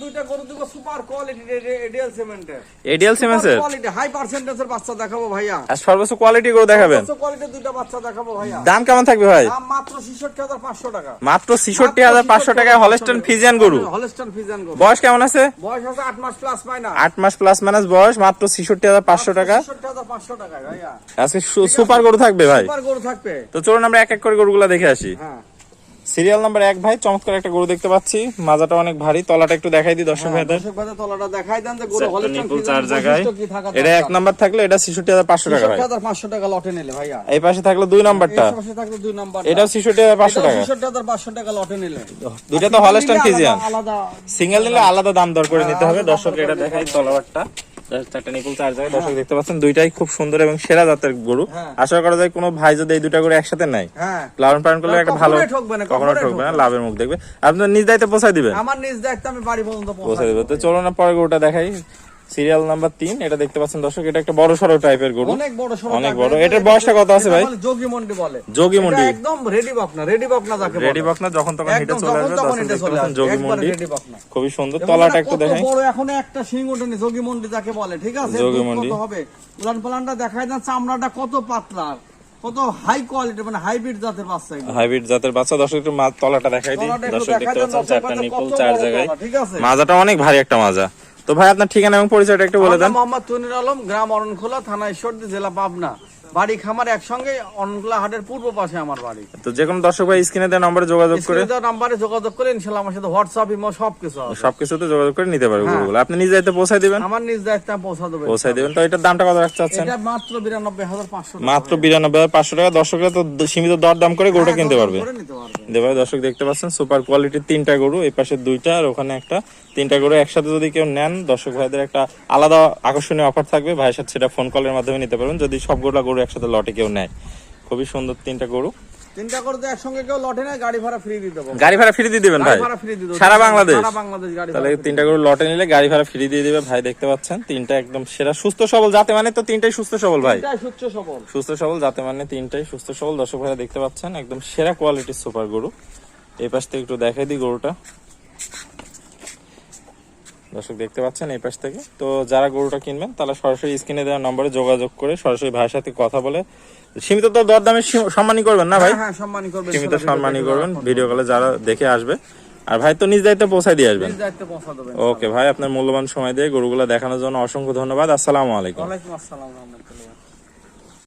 দুইটা গরু দিব সুপার কোয়ালিটি এডিএল সিমেন্টের। এডিএল সিমেন্টের কোয়ালিটি হাই পার্সেন্টেজের বাচ্চা দেখাবো ভাইয়া। আর সর্বোচ্চ কোয়ালিটি গরু দেখাবেন। সর্বোচ্চ কোয়ালিটির দুইটা বাচ্চা দেখাবো ভাইয়া। দাম কেমন থাকবে ভাই? দাম মাত্র 66500 টাকা। মাত্র 66500 টাকায় হলস্টাইন ফ্রিজিয়ান গরু। হলস্টাইন ফ্রিজিয়ান গরু। বয়স কেমন আছে? বয়স আছে 8 মাস প্লাস মাইনাস। 8 মাস প্লাস মাইনাস বয়স, মাত্র 66500 টাকা। 66500 টাকা ভাইয়া। আজকে সুপার গরু থাকবে ভাই। সুপার গরু থাকবে। তো চলুন আমরা এক এক করে গরুগুলো দেখে আসি। হ্যাঁ। সিরিয়াল নাম্বার 1 ভাই, চমৎকার একটা গরু দেখতে পাচ্ছি। মাজাটা অনেক ভারী, তলাটা একটু দেখাই দিই দর্শক ভাইদের। দর্শক ভাইদের তলাটা দেখাই দেন যে গরু হলস্টাইন নিপুল চার জায়গায়। এটা 1 নাম্বার থাকলে এটা 66500 টাকা ভাই। 66500 টাকা লটে নিলে ভাইয়া। এই পাশে থাকলো 2 নাম্বারটা। এই পাশে থাকলো 2 নাম্বার। এটাও 66500 টাকা। 66500 টাকা লটে নিলে। দুইটা তো হলস্টাইন ফ্রিজিয়ান। আলাদা সিঙ্গেল নিলে আলাদা দাম দর করে নিতে হবে। দর্শক এটা দেখাই তলাবারটা। একটা নিপুল চার জায়গায় দর্শক দেখতে পাচ্ছেন, দুইটাই খুব সুন্দর এবং সেরা জাতের গরু। আশা করা যায় কোনো ভাই যদি এই দুইটা গরু একসাথে নেয়, লালন পালন করলে একটা ভালো, কখনো ঠকবে না, লাভের মুখ দেখবে। আপনার নিজ দায়িত্বে পৌঁছায় দিবেন? আমার নিজ দায়িত্বে আমি বাড়ি পর্যন্ত পৌঁছায় দেব। তো চলো না পরে গরুটা দেখাই। সিরিয়াল নাম্বার 3, এটা দেখতে পাচ্ছেন দর্শক, এটা একটা বড় সরো টাইপের গরু, অনেক বড়। এটার বয়সটা কত আছে ভাই? যোগী মন্ডি বলে। যোগী মন্ডি একদম রেডি বকনা, রেডি বকনা যাকে বলে। রেডি বকনা যখন তখন হেঁটে চলে আসবে। দর্শক দেখতে পাচ্ছেন যোগী মন্ডি, রেডি বকনা খুবই সুন্দর। তলাটা একটু দেখাই। বড় এখনো একটা শিং ওঠেনি, যোগী মন্ডি যাকে বলে। ঠিক আছে, যোগী মন্ডি কত হবে? উলান পালানটা দেখাই দেন, চামড়াটা কত পাতলা, কত হাই কোয়ালিটি, মানে হাইব্রিড জাতের বাচ্চা। হাইব্রিড জাতের বাচ্চা। দর্শক একটু তলাটা দেখাই দিই। দর্শক দেখতে পাচ্ছেন চারটা নিপুল চার জায়গায়। ঠিক আছে, মাজাটা অনেক ভারী একটা মাজা। তো ভাই আপনার ঠিকানা এবং পরিচয়টা একটু বলে দেন। মোহাম্মদ তনির আলম, গ্রাম অরণখোলা, থানা ঈশ্বরদী, জেলা পাবনা। বাড়ি খামার একসঙ্গে, অরণখোলা হাটের পূর্ব পাশে আমার বাড়ি। তো যে কোনো দর্শক ভাই স্ক্রিনে দেওয়া নম্বরে যোগাযোগ করে, নাম্বারে যোগাযোগ করে ইনশাআল্লাহ আমার সাথে হোয়াটসঅ্যাপ, ইমো সবকিছুতে যোগাযোগ করে নিতে পারবে গরুগুলো। আপনি নিজ দায়িত্বে পৌঁছায় দিবেন? আমার নিজ দায়িত্বে পৌঁছা দেব। পৌঁছায় দিবেন। তো এটার দামটা কত রাখতে চাচ্ছেন? এটা মাত্র 92500 টাকা। মাত্র 92500 টাকা। দর্শকরা তো সীমিত দর দাম করে গরুটা কিনতে পারবে। দর্শক দেখতে পাচ্ছেন সুপার কোয়ালিটির 3টা গরু, এই পাশে 2টা আর ওখানে একটা, 3টা গরু একসাথে যদি কেউ নেন, দর্শক ভাইদের একটা আলাদা আকর্ষণীয় অফার থাকবে। ভাইয়ের সাথে সেটা ফোন কলের মাধ্যমে নিতে পারবেন যদি সবগুলা গরু একসাথে লটে কেউ নেয়। খুবই সুন্দর 3টা গরু। 3টা গরু তো একসঙ্গে কেউ লটে নেয়, গাড়ি ভাড়া ফ্রি দিয়ে দেব। গাড়ি ভাড়া ফ্রি দিয়ে দিবেন ভাই? সারা বাংলাদেশ? সারা বাংলাদেশ গাড়ি। তাহলে 3টা গরু লটে নিলে গাড়ি ভাড়া ফ্রি দিয়ে দিবে ভাই। দেখতে পাচ্ছেন 3টা একদম সেরা সুস্থ সবল জাতে, মানে তো 3টাই সুস্থ সবল ভাই। 3টাই সুস্থ সবল, সুস্থ সবল জাতে, মানে 3টাই সুস্থ সবল। দর্শক ভাইরা দেখতে পাচ্ছেন একদম সেরা কোয়ালিটির সুপার গরু। এই পাশ থেকে একটু দেখাই দিই গরুটা। দর্শক দেখতে পাচ্ছেন এই পাশ থেকে। তো যারা গরুটা কিনবেন তারা সরাসরি স্ক্রিনে দেওয়া নম্বরে যোগাযোগ করে সরাসরি ভাইয়ের সাথে কথা বলে, সীমিত তো দরদামে সম্মানই করবেন না ভাই? হ্যাঁ, সম্মানই করবেন, সীমিত সম্মানই করবেন। ভিডিও কলে যারা দেখে আসবে, আর ভাই তো নিজ দায়িত্বে পৌঁছায় দিয়ে আসবেন। নিজ দায়িত্বে পৌঁছা দেবেন। ওকে ভাই, আপনার মূল্যবান সময় দিয়ে গরুগুলো দেখানোর জন্য অসংখ্য ধন্যবাদ। আসসালামু আলাইকুম। ওয়ালাইকুম আসসালাম।